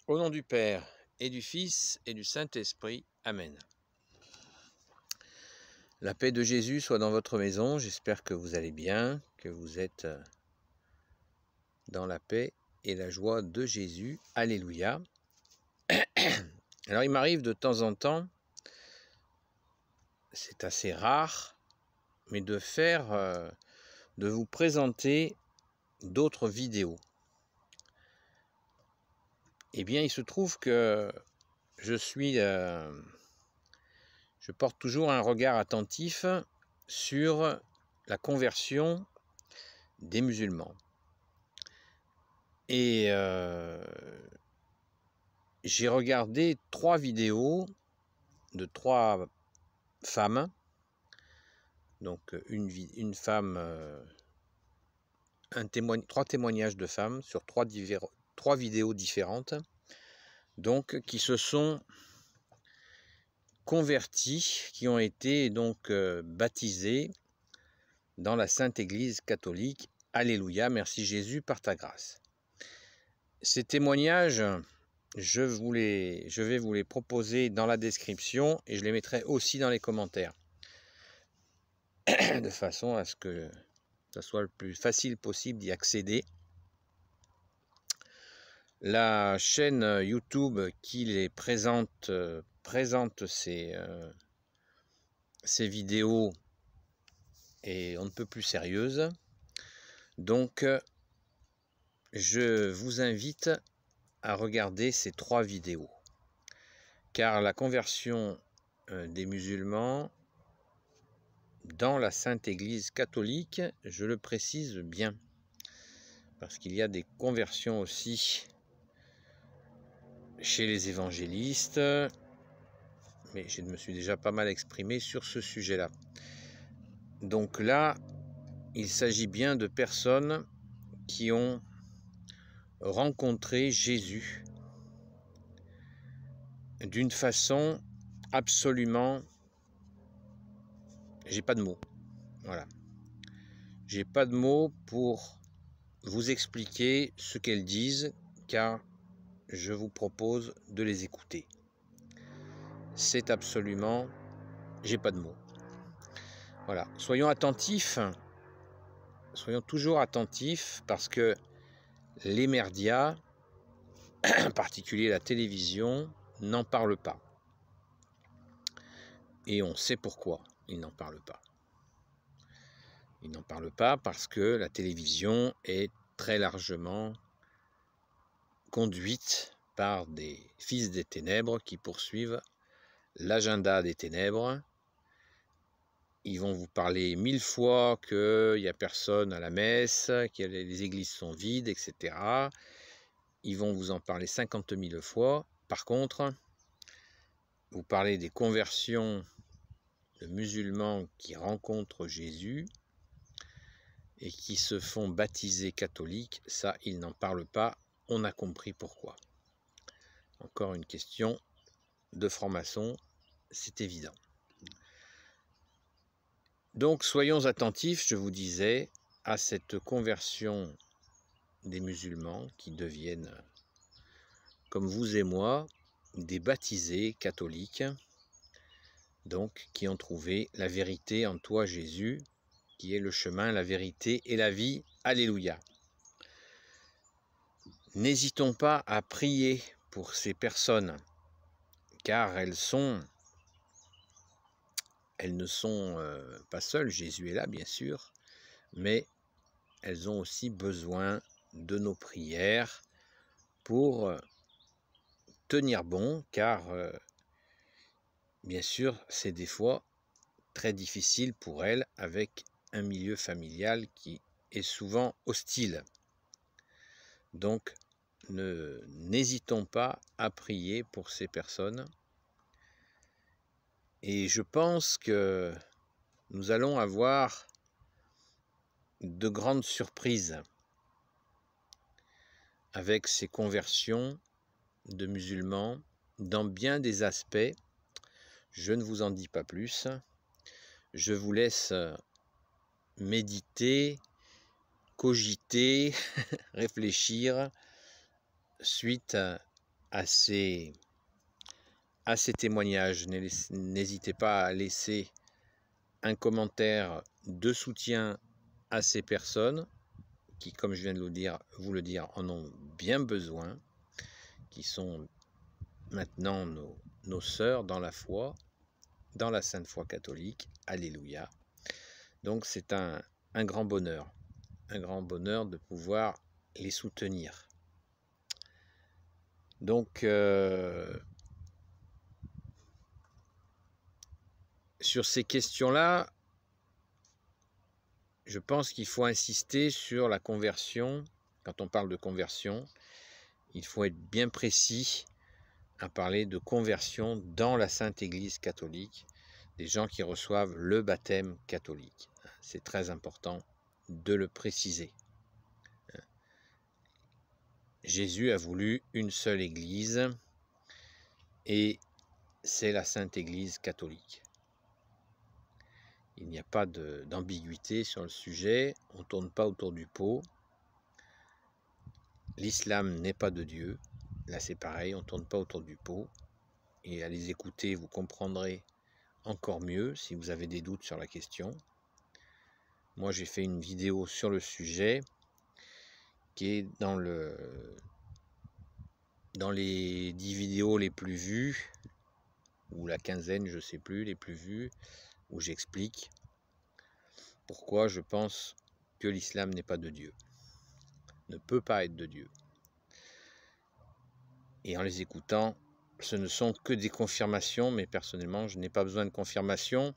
Au nom du Père, et du Fils, et du Saint-Esprit. Amen. La paix de Jésus soit dans votre maison. J'espère que vous allez bien, que vous êtes dans la paix et la joie de Jésus. Alléluia. Alors il m'arrive de temps en temps, c'est assez rare, mais de vous présenter d'autres vidéos. Eh bien, il se trouve que je porte toujours un regard attentif sur la conversion des musulmans. Et j'ai regardé 3 vidéos de 3 femmes. Donc une femme, 3 témoignages de femmes sur 3 vidéos différentes. Donc qui se sont convertis, qui ont été donc baptisés dans la Sainte Église catholique. Alléluia, merci Jésus par ta grâce. Ces témoignages, je vais vous les proposer dans la description et je les mettrai aussi dans les commentaires, de façon à ce que ça soit le plus facile possible d'y accéder. La chaîne YouTube qui les présente ces vidéos est on ne peut plus sérieuse. Donc, je vous invite à regarder ces 3 vidéos. Car la conversion des musulmans dans la Sainte Église catholique, je le précise bien, parce qu'il y a des conversions aussi chez les évangélistes, mais je me suis déjà pas mal exprimé sur ce sujet-là. Donc là, il s'agit bien de personnes qui ont rencontré Jésus d'une façon absolument... J'ai pas de mots. Voilà. J'ai pas de mots pour vous expliquer ce qu'elles disent, car je vous propose de les écouter. C'est absolument... J'ai pas de mots. Voilà. Soyons attentifs. Soyons toujours attentifs, parce que les médias, en particulier la télévision, n'en parlent pas. Et on sait pourquoi ils n'en parlent pas. Ils n'en parlent pas parce que la télévision est très largement conduite par des fils des ténèbres qui poursuivent l'agenda des ténèbres. Ils vont vous parler 1000 fois qu'il n'y a personne à la messe, que les églises sont vides, etc. Ils vont vous en parler 50 000 fois. Par contre, vous parlez des conversions de musulmans qui rencontrent Jésus et qui se font baptiser catholiques, ça, ils n'en parlent pas. On a compris pourquoi. Encore une question de franc-maçon, c'est évident. Donc, soyons attentifs, je vous disais, à cette conversion des musulmans qui deviennent, comme vous et moi, des baptisés catholiques, donc qui ont trouvé la vérité en toi, Jésus, qui est le chemin, la vérité et la vie. Alléluia. N'hésitons pas à prier pour ces personnes, car elles ne sont pas seules, Jésus est là bien sûr, mais elles ont aussi besoin de nos prières pour tenir bon, car bien sûr c'est des fois très difficile pour elles avec un milieu familial qui est souvent hostile. Donc n'hésitons pas à prier pour ces personnes. Et je pense que nous allons avoir de grandes surprises avec ces conversions de musulmans dans bien des aspects. Je ne vous en dis pas plus. Je vous laisse méditer, cogiter, réfléchir suite à ces témoignages. N'hésitez pas à laisser un commentaire de soutien à ces personnes qui, comme je viens de vous le dire, en ont bien besoin, qui sont maintenant nos sœurs dans la foi, dans la Sainte Foi catholique. Alléluia. Donc c'est un grand bonheur de pouvoir les soutenir. Donc sur ces questions-là, je pense qu'il faut insister sur la conversion. Quand on parle de conversion, il faut être bien précis à parler de conversion dans la Sainte Église catholique, des gens qui reçoivent le baptême catholique. C'est très important de le préciser. Jésus a voulu une seule Église et c'est la Sainte Église catholique. Il n'y a pas d'ambiguïté sur le sujet, on ne tourne pas autour du pot. L'islam n'est pas de Dieu, là c'est pareil, on ne tourne pas autour du pot. Et à les écouter, vous comprendrez encore mieux si vous avez des doutes sur la question. Moi j'ai fait une vidéo sur le sujet qui est dans les 10 vidéos les plus vues, ou la quinzaine, je ne sais plus, les plus vues, où j'explique pourquoi je pense que l'islam n'est pas de Dieu, ne peut pas être de Dieu. Et en les écoutant, ce ne sont que des confirmations, mais personnellement, je n'ai pas besoin de confirmation.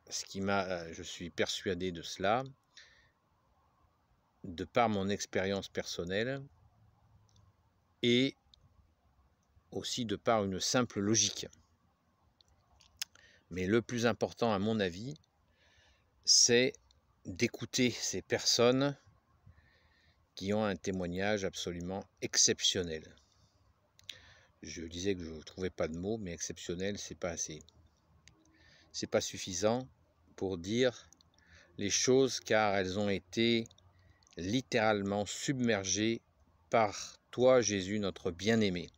Je suis persuadé de cela, de par mon expérience personnelle, et aussi de par une simple logique. Mais le plus important, à mon avis, c'est d'écouter ces personnes qui ont un témoignage absolument exceptionnel. Je disais que je ne trouvais pas de mots, mais exceptionnel, c'est pas assez. C'est pas suffisant pour dire les choses, car elles ont été littéralement submergées par toi, Jésus, notre bien-aimé.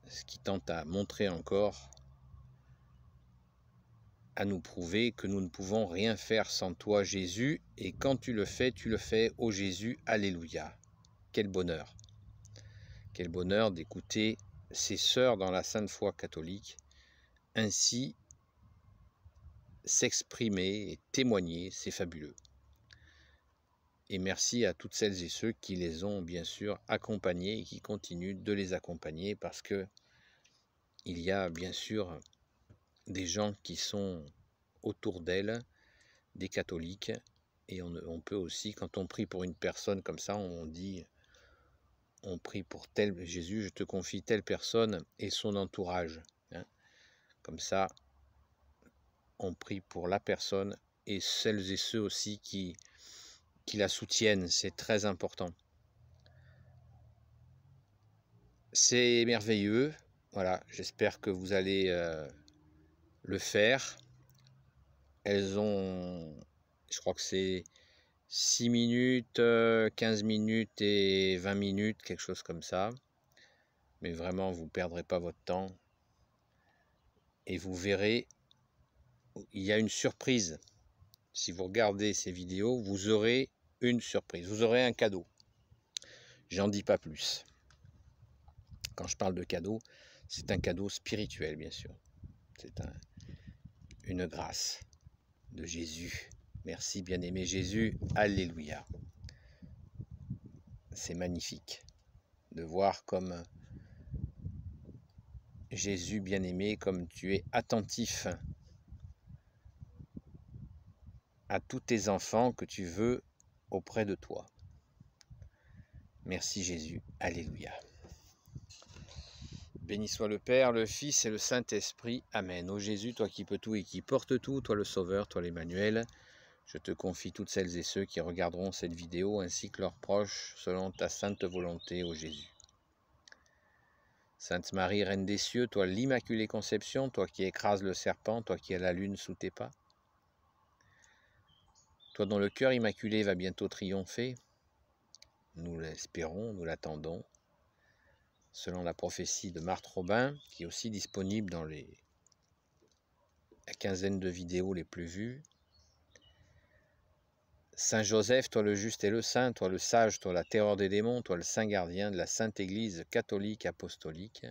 Ce qui tente à montrer encore, à nous prouver que nous ne pouvons rien faire sans toi, Jésus, et quand tu le fais, ô Jésus, alléluia. Quel bonheur! Quel bonheur d'écouter ces sœurs dans la Sainte Foi catholique ainsi s'exprimer et témoigner, c'est fabuleux. Et merci à toutes celles et ceux qui les ont bien sûr accompagnées et qui continuent de les accompagner, parce que il y a bien sûr des gens qui sont autour d'elles, des catholiques, et on peut aussi, quand on prie pour une personne comme ça, on dit, on prie pour tel Jésus, je te confie telle personne et son entourage. Hein. Comme ça, on prie pour la personne et celles et ceux aussi qui la soutiennent, c'est très important. C'est merveilleux, voilà, j'espère que vous allez le faire. Elles ont, je crois que c'est 6 minutes, 15 minutes et 20 minutes, quelque chose comme ça. Mais vraiment, vous ne perdrez pas votre temps. Et vous verrez, il y a une surprise. Si vous regardez ces vidéos, vous aurez une surprise. Vous aurez un cadeau. J'en dis pas plus. Quand je parle de cadeau, c'est un cadeau spirituel, bien sûr. C'est une grâce de Jésus. Merci, bien-aimé Jésus. Alléluia. C'est magnifique de voir comme Jésus, bien-aimé, comme tu es attentif à tous tes enfants que tu veux auprès de toi. Merci Jésus. Alléluia. Béni soit le Père, le Fils et le Saint-Esprit. Amen. Ô Jésus, toi qui peux tout et qui portes tout, toi le Sauveur, toi l'Emmanuel, je te confie toutes celles et ceux qui regarderont cette vidéo ainsi que leurs proches selon ta sainte volonté, ô Jésus. Sainte Marie, Reine des cieux, toi l'Immaculée Conception, toi qui écrases le serpent, toi qui as la lune sous tes pas, toi dont le cœur immaculé va bientôt triompher, nous l'espérons, nous l'attendons. selon la prophétie de Marthe Robin, qui est aussi disponible dans la quinzaine de vidéos les plus vues. Saint Joseph, toi le juste et le saint, toi le sage, toi la terreur des démons, toi le saint gardien de la Sainte Église catholique apostolique.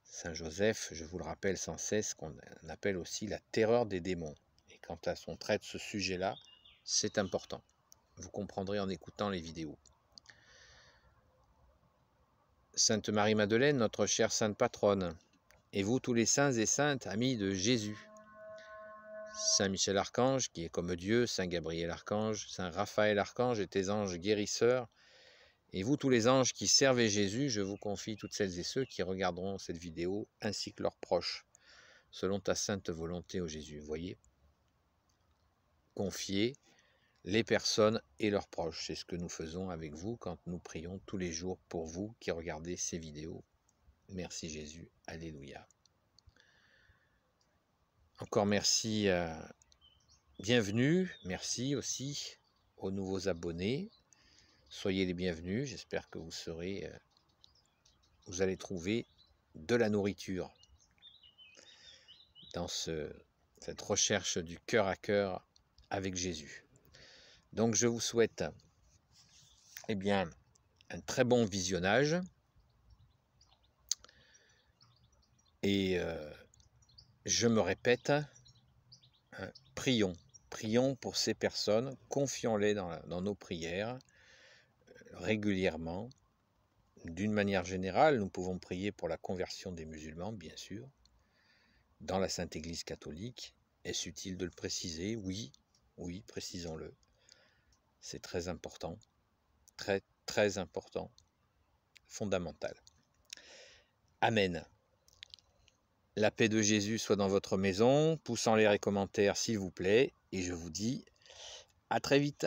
Saint Joseph, je vous le rappelle sans cesse, qu'on appelle aussi la terreur des démons. Et quand on traite ce sujet-là, c'est important. Vous comprendrez en écoutant les vidéos. Sainte Marie-Madeleine, notre chère sainte patronne, et vous tous les saints et saintes, amis de Jésus. Saint Michel Archange, qui est comme Dieu, Saint Gabriel Archange, Saint Raphaël Archange et tes anges guérisseurs, et vous tous les anges qui servez Jésus, je vous confie toutes celles et ceux qui regarderont cette vidéo, ainsi que leurs proches, selon ta sainte volonté, ô Jésus. Vous voyez, confier les personnes et leurs proches, c'est ce que nous faisons avec vous quand nous prions tous les jours pour vous qui regardez ces vidéos. Merci Jésus, alléluia. Encore merci, bienvenue, merci aussi aux nouveaux abonnés. Soyez les bienvenus, j'espère que vous allez trouver de la nourriture dans cette recherche du cœur à cœur avec Jésus. Donc je vous souhaite eh bien, un très bon visionnage et je me répète, prions pour ces personnes, confions-les dans nos prières régulièrement. D'une manière générale, nous pouvons prier pour la conversion des musulmans, bien sûr, dans la Sainte Église catholique. Est-ce utile de le préciser? Oui, précisons-le. C'est très important, très, très important, fondamental. Amen. La paix de Jésus soit dans votre maison. Pouces en l'air et commentaires, s'il vous plaît. Et je vous dis à très vite.